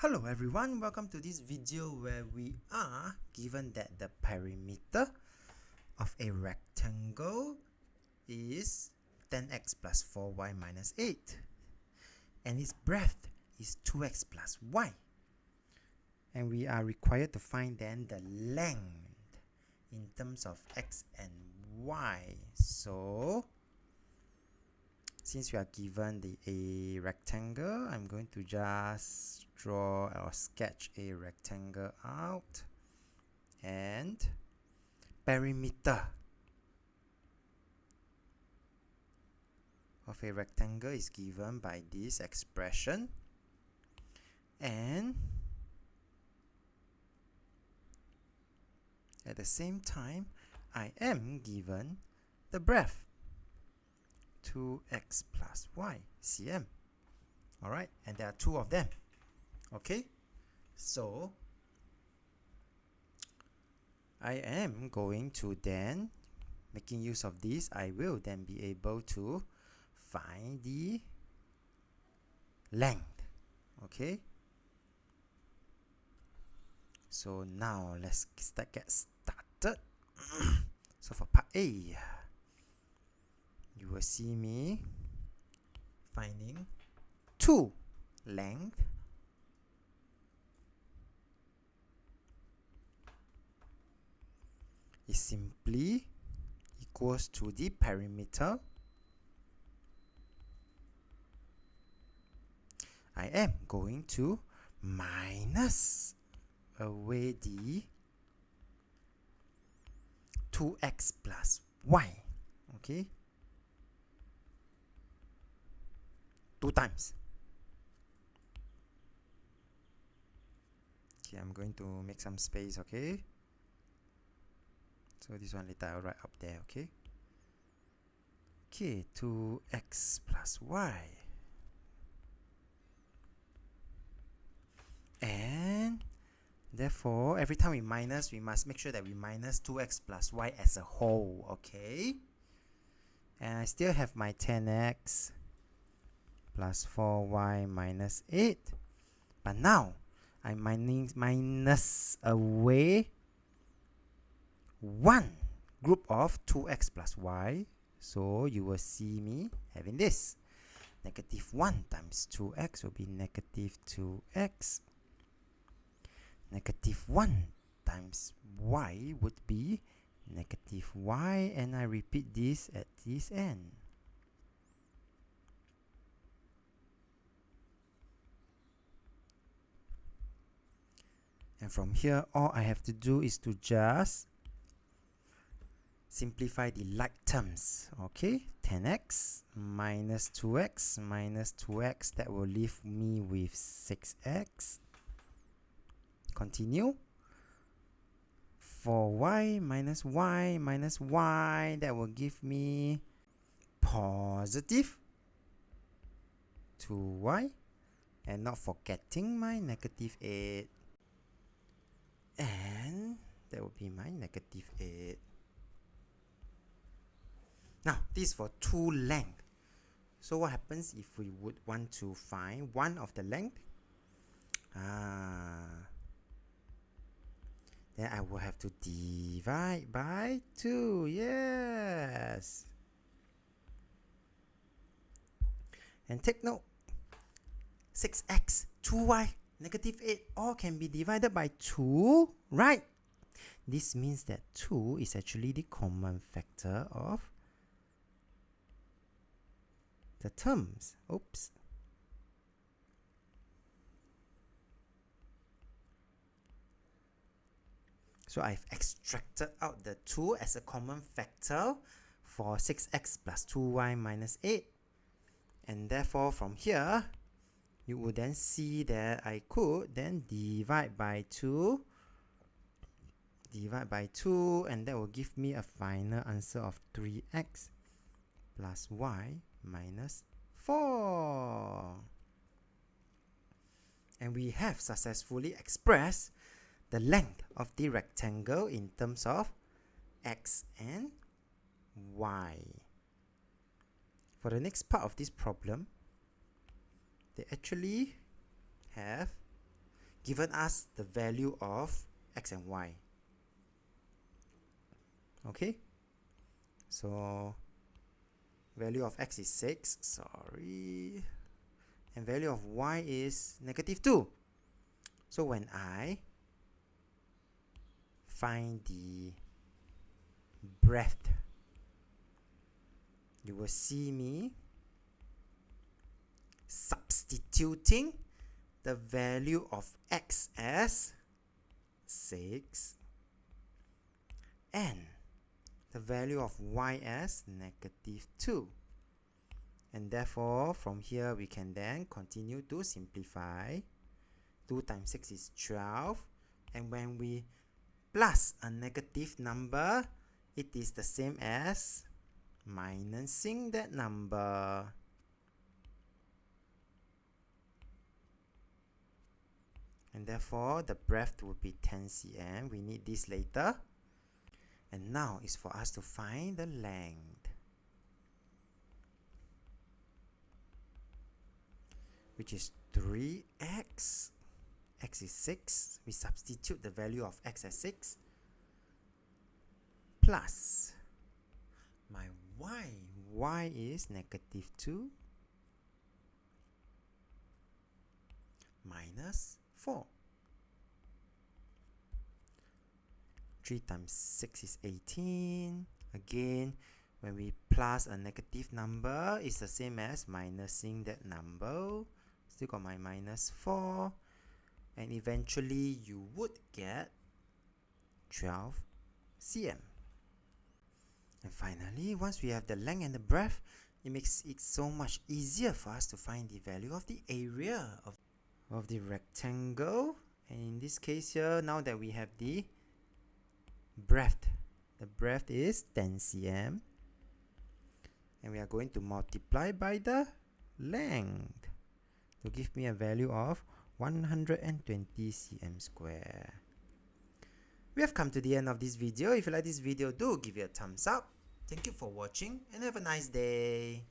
Hello everyone, welcome to this video where we are given that the perimeter of a rectangle is 10x plus 4y minus 8 and its breadth is 2x plus y, and we are required to find then the length in terms of x and y. So since we are given a rectangle, I'm going to just draw or sketch a rectangle out, and perimeter of a rectangle is given by this expression, and at the same time I am given the breadth 2x plus y cm. Alright, and there are two of them. Okay, so I am going to then, making use of this, I will then be able to find the length. Okay, so now let's get started. So for part A, you will see me finding 2 length is simply equals to the perimeter. I am going to minus away the 2x plus y. Okay, 2 times. Okay, I'm going to make some space. Okay, so this one later I'll write up there. Okay, 2x plus y, and therefore every time we minus, we must make sure that we minus 2x plus y as a whole. Okay, and I still have my 10x plus 4y minus 8, but now I'm minus away one group of 2x plus y, so you will see me having this. Negative 1 times 2x will be negative 2x. Negative 1 times y would be negative y, and I repeat this at this end. And from here, all I have to do is to just simplify the like terms. Okay, 10x minus 2x minus 2x, that will leave me with 6x. Continue. 4y minus y, that will give me positive 2y, and not forgetting my negative 8, and that will be my negative 8. Now, this is for 2 length. So what happens if we would want to find one of the length? Then I will have to divide by 2. Yes. And take note, 6x, 2y, negative 8, all can be divided by 2, right? This means that 2 is actually the common factor of the terms. Oops. So I've extracted out the 2 as a common factor for 6x plus 2y minus 8. And therefore from here, you would then see that I could then divide by 2, and that will give me a final answer of 3x plus y minus 4. And we have successfully expressed the length of the rectangle in terms of x and y. For the next part of this problem, they actually have given us the value of x and y. Okay, so value of x is 6, sorry, and value of y is -2. So when I find the breadth, you will see me substituting the value of x as 6 and the value of y as -2. And therefore, from here we can then continue to simplify. 2 times 6 is 12. And when we plus a negative number, it is the same as minusing that number. And therefore, the breadth would be 10 cm. We need this later. And now is for us to find the length, which is 3x. X is 6. We substitute the value of x as 6 plus my y. Y is -2 minus 4. 3 times 6 is 18. Again, when we plus a negative number, it's the same as minusing that number. Still got my -4. And eventually, you would get 12 cm. And finally, once we have the length and the breadth, it makes it so much easier for us to find the value of the area of the rectangle. And in this case here, now that we have the breadth, the breadth is 10 cm. And we are going to multiply by the length to give me a value of 120 cm square. We have come to the end of this video. If you like this video, do give it a thumbs up. Thank you for watching and have a nice day.